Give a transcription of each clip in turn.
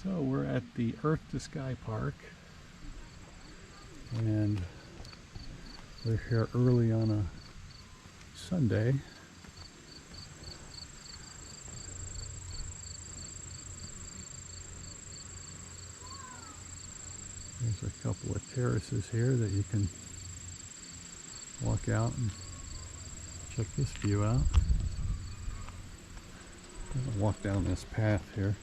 So we're at the Earth to Sky Park, and we're here early on a Sunday. There's a couple of terraces here that you can walk out and check this view out. I'm gonna walk down this path here.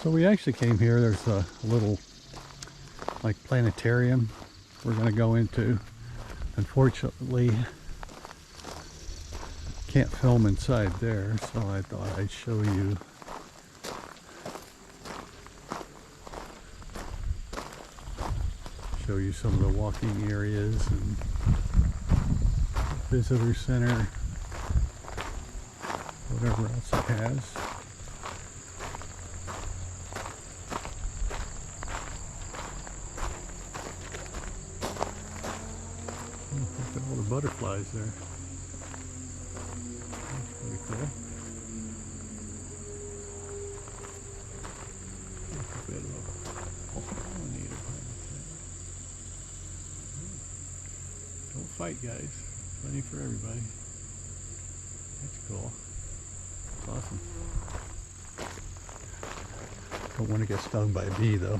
So we actually came here. There's a little like planetarium we're going to go into. Unfortunately, can't film inside there, so I thought I'd show you some of the walking areas and visitor center, whatever else it has. Look at all the butterflies there. That's pretty cool. That's a bit of a pollinator habitat. Don't fight, guys. Plenty for everybody. That's cool. That's awesome. Don't want to get stung by a bee, though.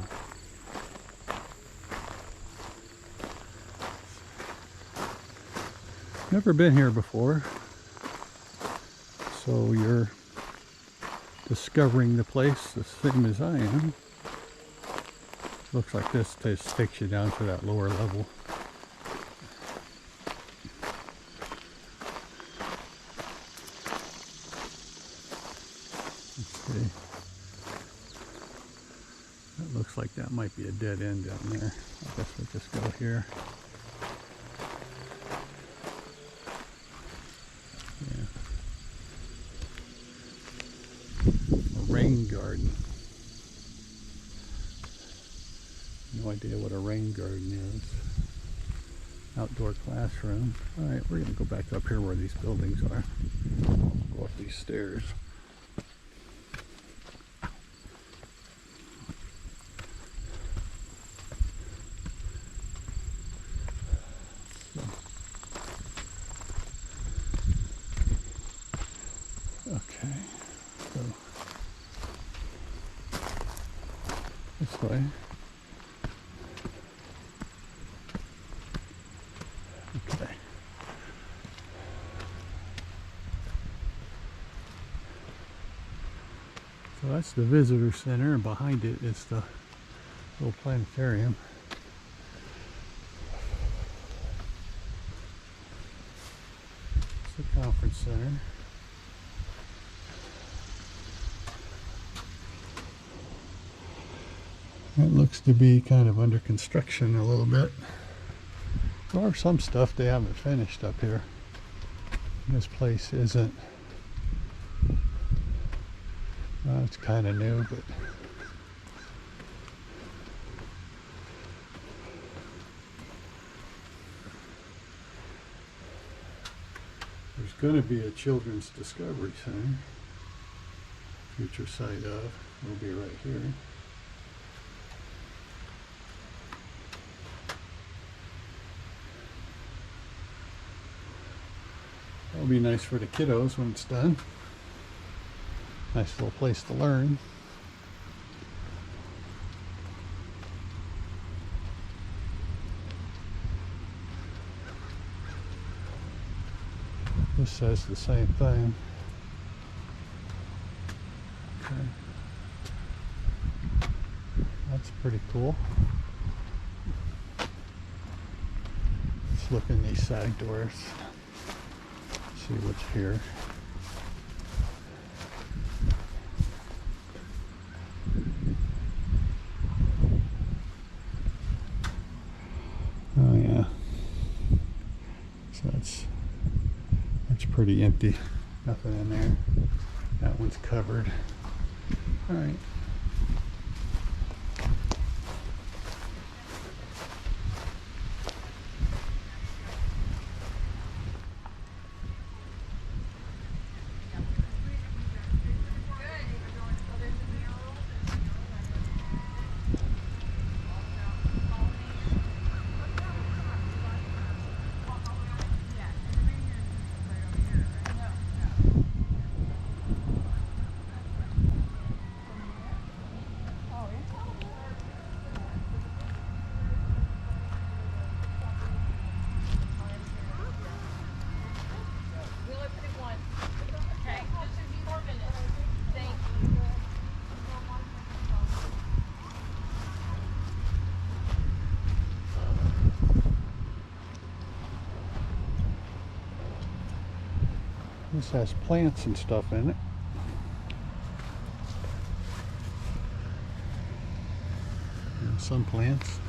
Never been here before, so you're discovering the place the same as I am. Looks like this takes you down to that lower level. Let's see. That looks like that might be a dead end down there. I guess we'll just go here. Rain garden. No idea what a rain garden is. Outdoor classroom. Alright, we're going to go back up here where these buildings are. Go up these stairs. Okay, so this way. Okay. So that's the visitor center, and behind it is the little planetarium. It's the conference center. It looks to be kind of under construction a little bit. Or some stuff they haven't finished up here. This place isn't, it's kind of new, but there's going to be a children's discovery center. Future site of will be right here. That'll be nice for the kiddos when it's done. Nice little place to learn. This says the same thing. Okay. That's pretty cool. Let's look in these side doors. See what's here. Oh yeah. So that's pretty empty. Nothing in there. That one's covered. All right. This has plants and stuff in it. And some plants.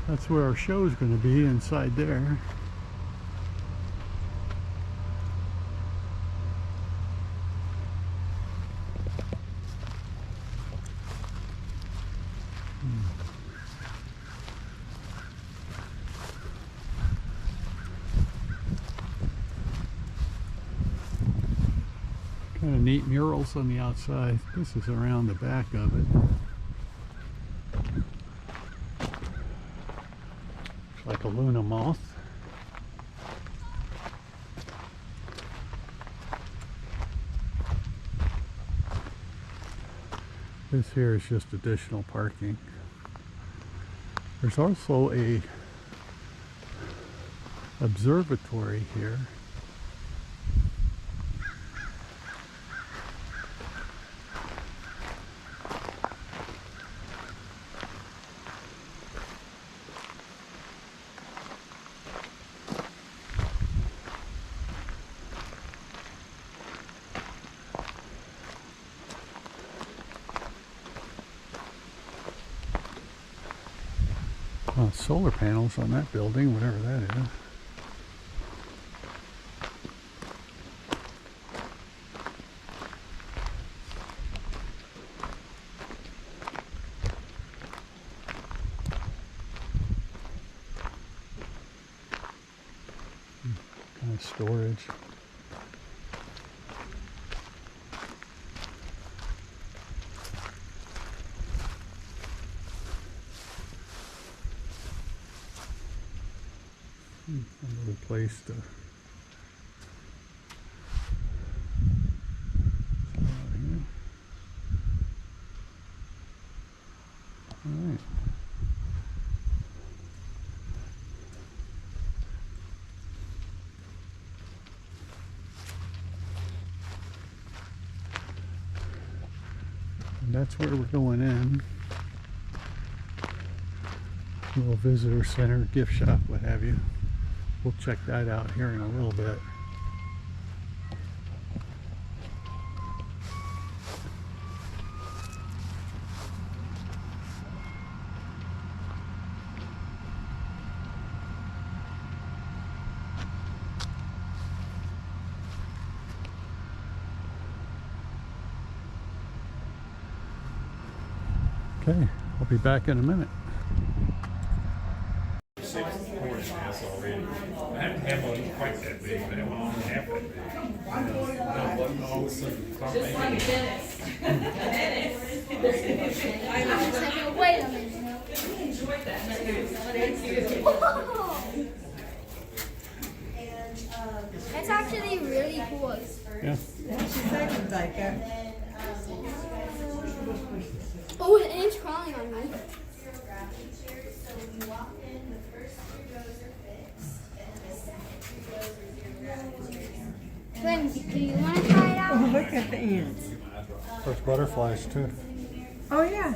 That's where our show is going to be, inside there. Kind of neat murals on the outside. This is around the back of it. Like a Luna moth. This here is just additional parking. There's also a observatory here. Solar panels on that building, whatever that is. Kind of storage. Another place to all right. And that's where we're going in. Little visitor center, gift shop, what have you. We'll check that out here in a little bit. Okay, I'll be back in a minute. I haven't had one quite that big, but that one only half that big. All of a sudden, just like a dentist. Wait a minute. Enjoyed that. Thank you. It's actually really cool. Yeah. Oh, and it's crawling on me. Glenn, do you want to try it out? Oh, look at the ants. There's butterflies too. Oh, yeah.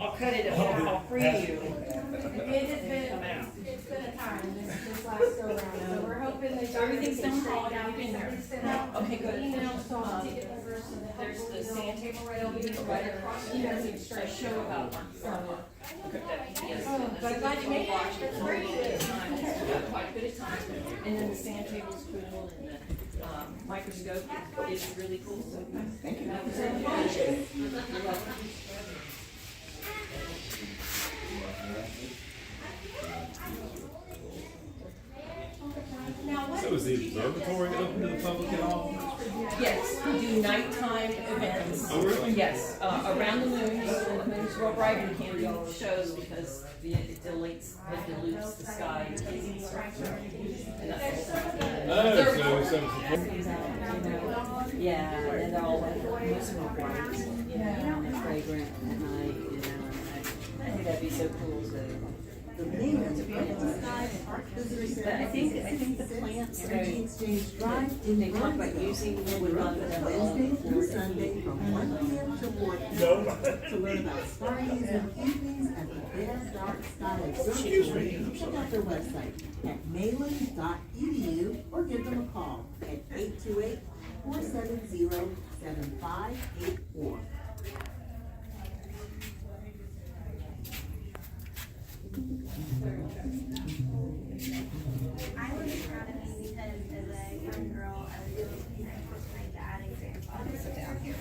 I'll cut it up. I'll free you. It's been a time this last go around. So we're hoping that everything's done crawling out in there. Okay, good. There's the sand table right over here, right across. He has a show about but glad you made it. It's great. Quite a bit of time. And then the sand table's cool, and the microscope is really cool. So thank you. You're welcome. So is the observatory open to the public at all? Yes, we do nighttime events. Oh, really? Yes, around the moon, so when the moon's real bright, we can't do shows because it dilutes the sky. And that's Yeah, and they're all much more bright, you know, and fragrant at night, you know, and I think that'd be so cool to be able to but I think the plants, they talk about using them with Wednesday through Sunday from 1 p.m. to 4 p.m. To learn about stargazing evenings at the Bare Dark Sky Observatory, check out their website at mayland.edu or give them a call at 828-470-7584. I was proud of me because as a young girl, I was really connected with my dad and grandfather. Sit down here.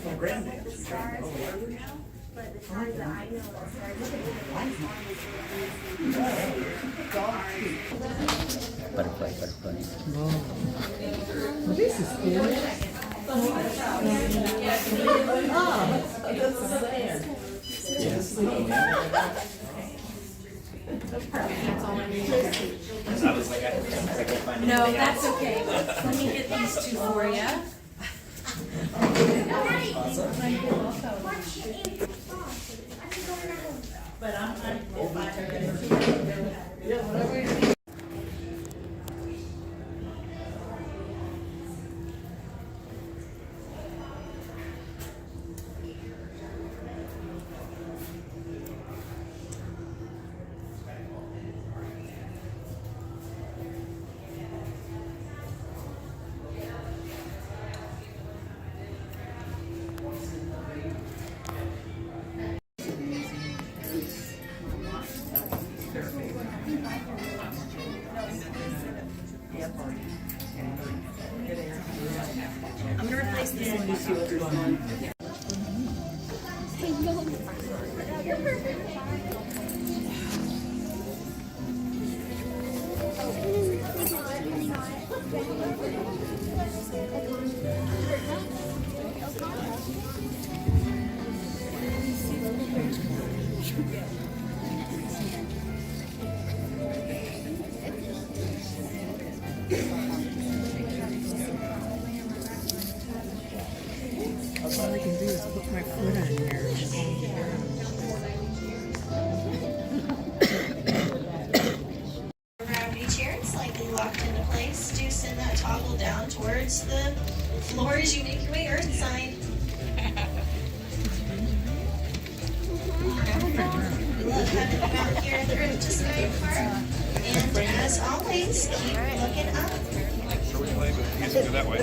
My granddad. The stars, but the stars that I know are stars. butterfly. Well, this is good. No, that's okay. Let me get these two for you. But I'm I'm gonna replace this one. You see what you're on. All I can do is put my foot on here. Gravity chair, it's slightly locked into place. Do send that toggle down towards the floor as you make your way earthside. We love having you out here at the Earth to Sky Park. And as always, keep looking up. So we play, but he's that way.